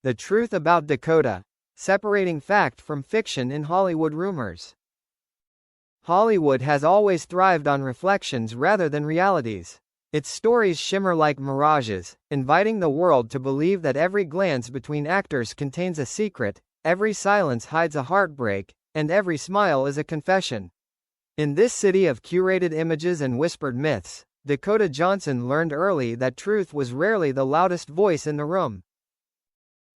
The truth about Dakota. Separating fact from fiction in Hollywood rumors. Hollywood has always thrived on reflections rather than realities. Its stories shimmer like mirages, inviting the world to believe that every glance between actors contains a secret, every silence hides a heartbreak, and every smile is a confession. In this city of curated images and whispered myths, Dakota Johnson learned early that truth was rarely the loudest voice in the room.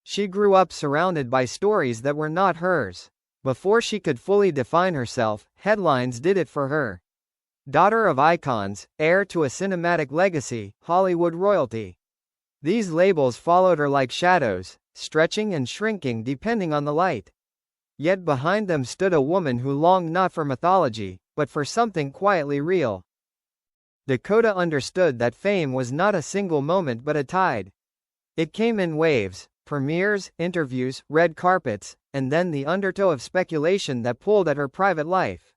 She grew up surrounded by stories that were not hers. Before she could fully define herself, headlines did it for her. Daughter of icons, heir to a cinematic legacy, Hollywood royalty. These labels followed her like shadows, stretching and shrinking depending on the light. Yet behind them stood a woman who longed not for mythology, but for something quietly real. Dakota understood that fame was not a single moment but a tide. It came in waves, premieres, interviews, red carpets, and then the undertow of speculation that pulled at her private life.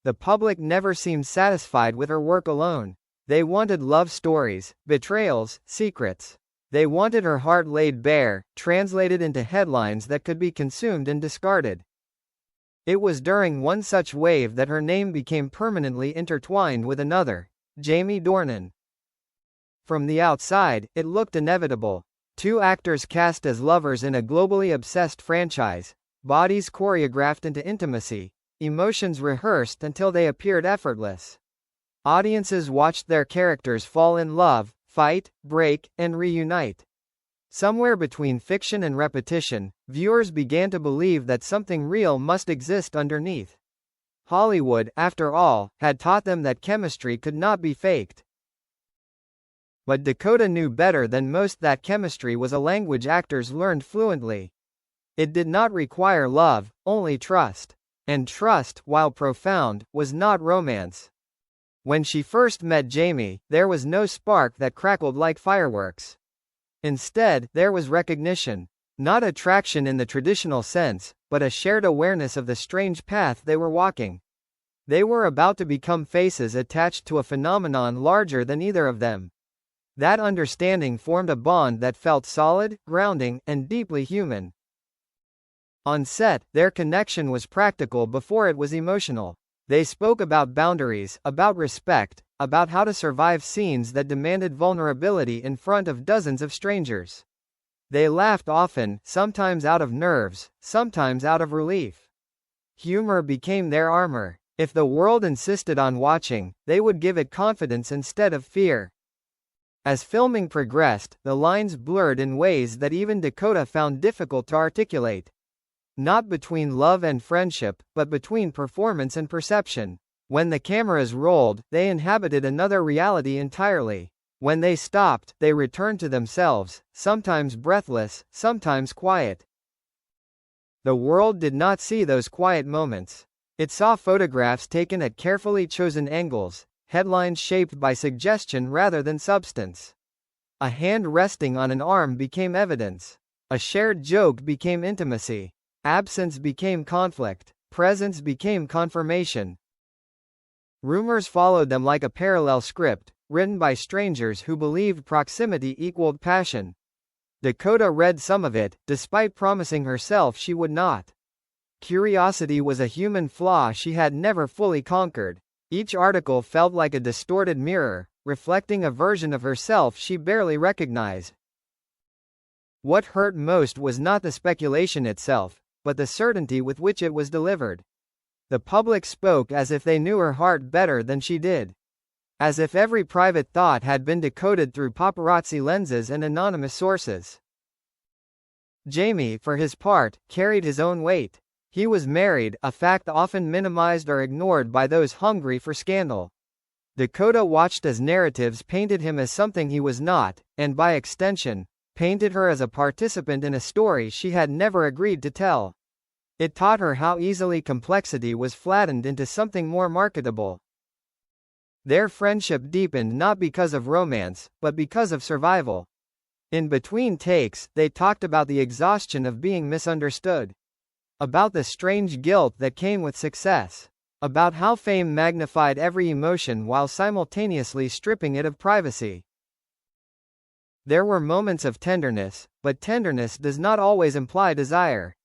The public never seemed satisfied with her work alone. They wanted love stories, betrayals, secrets. They wanted her heart laid bare, translated into headlines that could be consumed and discarded. It was during one such wave that her name became permanently intertwined with another, Jamie Dornan. From the outside, it looked inevitable. Two actors cast as lovers in a globally obsessed franchise, bodies choreographed into intimacy, emotions rehearsed until they appeared effortless. Audiences watched their characters fall in love, fight, break, and reunite. Somewhere between fiction and repetition, viewers began to believe that something real must exist underneath. Hollywood, after all, had taught them that chemistry could not be faked. But Dakota knew better than most that chemistry was a language actors learned fluently. It did not require love, only trust. And trust, while profound, was not romance. When she first met Jamie, there was no spark that crackled like fireworks. Instead, there was recognition. Not attraction in the traditional sense, but a shared awareness of the strange path they were walking. They were about to become faces attached to a phenomenon larger than either of them. That understanding formed a bond that felt solid, grounding, and deeply human. On set, their connection was practical before it was emotional. They spoke about boundaries, about respect, about how to survive scenes that demanded vulnerability in front of dozens of strangers. They laughed often, sometimes out of nerves, sometimes out of relief. Humor became their armor. If the world insisted on watching, they would give it confidence instead of fear. As filming progressed, the lines blurred in ways that even Dakota found difficult to articulate. Not between love and friendship, but between performance and perception. When the cameras rolled, they inhabited another reality entirely. When they stopped, they returned to themselves, sometimes breathless, sometimes quiet. The world did not see those quiet moments. It saw photographs taken at carefully chosen angles, headlines shaped by suggestion rather than substance. A hand resting on an arm became evidence. A shared joke became intimacy. Absence became conflict. Presence became confirmation. Rumors followed them like a parallel script, written by strangers who believed proximity equaled passion. Dakota read some of it, despite promising herself she would not. Curiosity was a human flaw she had never fully conquered. Each article felt like a distorted mirror, reflecting a version of herself she barely recognized. What hurt most was not the speculation itself, but the certainty with which it was delivered. The public spoke as if they knew her heart better than she did. As if every private thought had been decoded through paparazzi lenses and anonymous sources. Jamie, for his part, carried his own weight. He was married, a fact often minimized or ignored by those hungry for scandal. Dakota watched as narratives painted him as something he was not, and by extension, painted her as a participant in a story she had never agreed to tell. It taught her how easily complexity was flattened into something more marketable. Their friendship deepened not because of romance, but because of survival. In between takes, they talked about the exhaustion of being misunderstood. About the strange guilt that came with success. About how fame magnified every emotion while simultaneously stripping it of privacy. There were moments of tenderness, but tenderness does not always imply desire.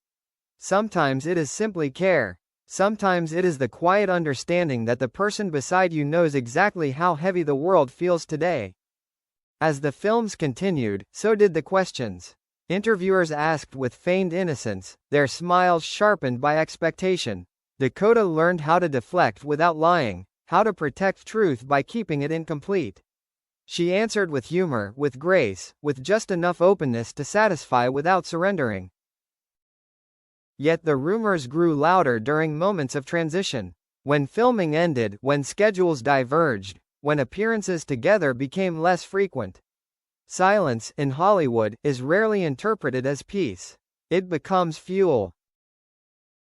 Sometimes it is simply care. Sometimes it is the quiet understanding that the person beside you knows exactly how heavy the world feels today. As the films continued, so did the questions. Interviewers asked with feigned innocence, their smiles sharpened by expectation. Dakota learned how to deflect without lying, how to protect truth by keeping it incomplete. She answered with humor, with grace, with just enough openness to satisfy without surrendering. Yet the rumors grew louder during moments of transition. When filming ended, when schedules diverged, when appearances together became less frequent. Silence, in Hollywood, is rarely interpreted as peace. It becomes fuel.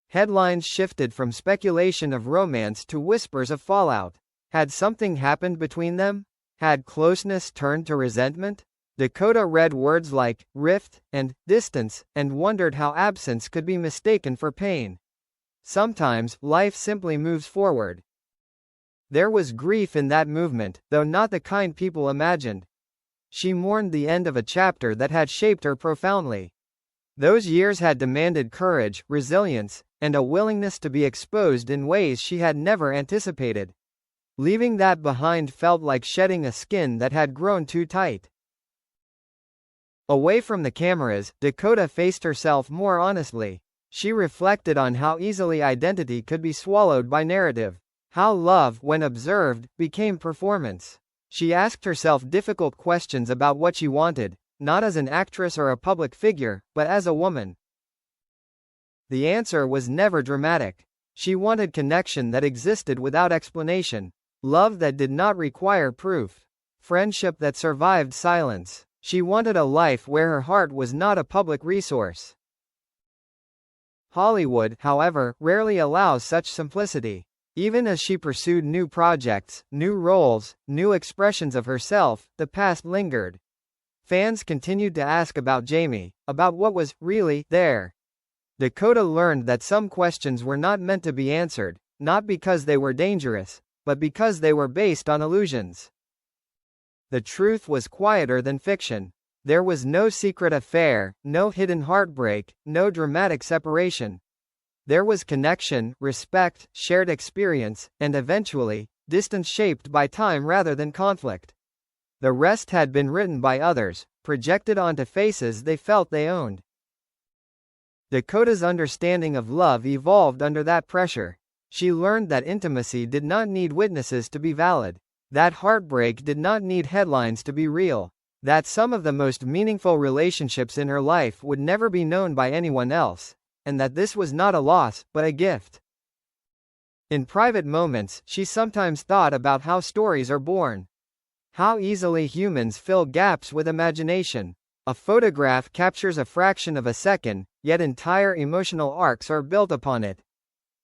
Headlines shifted from speculation of romance to whispers of fallout. Had something happened between them? Had closeness turned to resentment? Dakota read words like rift and distance, and wondered how absence could be mistaken for pain. Sometimes, life simply moves forward. There was grief in that movement, though not the kind people imagined. She mourned the end of a chapter that had shaped her profoundly. Those years had demanded courage, resilience, and a willingness to be exposed in ways she had never anticipated. Leaving that behind felt like shedding a skin that had grown too tight. Away from the cameras, Dakota faced herself more honestly. She reflected on how easily identity could be swallowed by narrative. How love, when observed, became performance. She asked herself difficult questions about what she wanted, not as an actress or a public figure, but as a woman. The answer was never dramatic. She wanted connection that existed without explanation. Love that did not require proof. Friendship that survived silence. She wanted a life where her heart was not a public resource. Hollywood, however, rarely allows such simplicity. Even as she pursued new projects, new roles, new expressions of herself, the past lingered. Fans continued to ask about Jamie, about what was really there. Dakota learned that some questions were not meant to be answered, not because they were dangerous, but because they were based on illusions. The truth was quieter than fiction. There was no secret affair, no hidden heartbreak, no dramatic separation. There was connection, respect, shared experience, and eventually, distance shaped by time rather than conflict. The rest had been written by others, projected onto faces they felt they owned. Dakota's understanding of love evolved under that pressure. She learned that intimacy did not need witnesses to be valid. That heartbreak did not need headlines to be real. That some of the most meaningful relationships in her life would never be known by anyone else, and that this was not a loss, but a gift. In private moments, she sometimes thought about how stories are born. How easily humans fill gaps with imagination. A photograph captures a fraction of a second, yet entire emotional arcs are built upon it.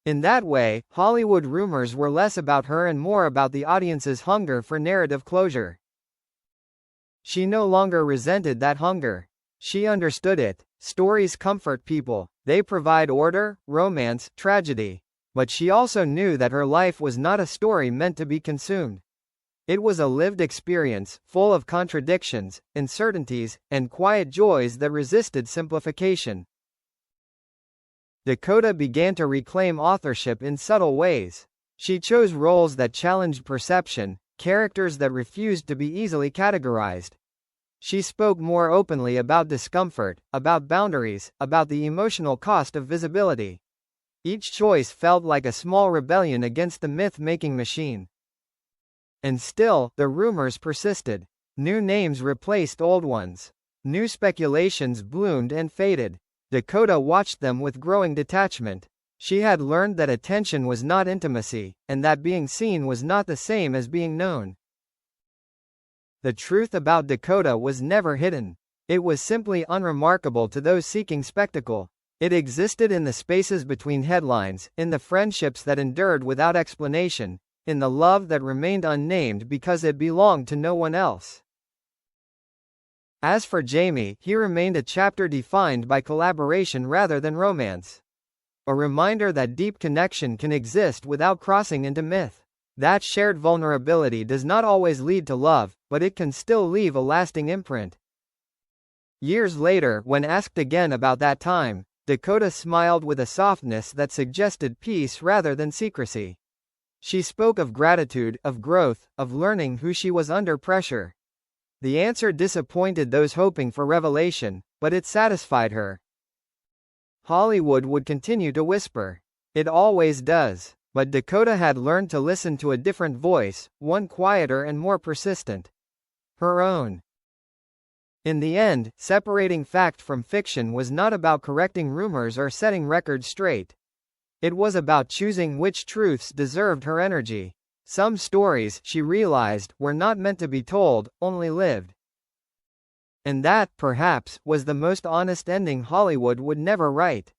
In that way, Hollywood rumors were less about her and more about the audience's hunger for narrative closure. She no longer resented that hunger. She understood it. Stories comfort people. They provide order, romance, tragedy. But she also knew that her life was not a story meant to be consumed. It was a lived experience, full of contradictions, uncertainties, and quiet joys that resisted simplification. Dakota began to reclaim authorship in subtle ways. She chose roles that challenged perception, characters that refused to be easily categorized. She spoke more openly about discomfort, about boundaries, about the emotional cost of visibility. Each choice felt like a small rebellion against the myth-making machine. And still, the rumors persisted. New names replaced old ones. New speculations bloomed and faded. Dakota watched them with growing detachment. She had learned that attention was not intimacy, and that being seen was not the same as being known. The truth about Dakota was never hidden. It was simply unremarkable to those seeking spectacle. It existed in the spaces between headlines, in the friendships that endured without explanation, in the love that remained unnamed because it belonged to no one else. As for Jamie, he remained a chapter defined by collaboration rather than romance. A reminder that deep connection can exist without crossing into myth. That shared vulnerability does not always lead to love, but it can still leave a lasting imprint. Years later, when asked again about that time, Dakota smiled with a softness that suggested peace rather than secrecy. She spoke of gratitude, of growth, of learning who she was under pressure. The answer disappointed those hoping for revelation, but it satisfied her. Hollywood would continue to whisper. It always does. But Dakota had learned to listen to a different voice, one quieter and more persistent. Her own. In the end, separating fact from fiction was not about correcting rumors or setting records straight. It was about choosing which truths deserved her energy. Some stories, she realized, were not meant to be told, only lived. And that, perhaps, was the most honest ending Hollywood would never write.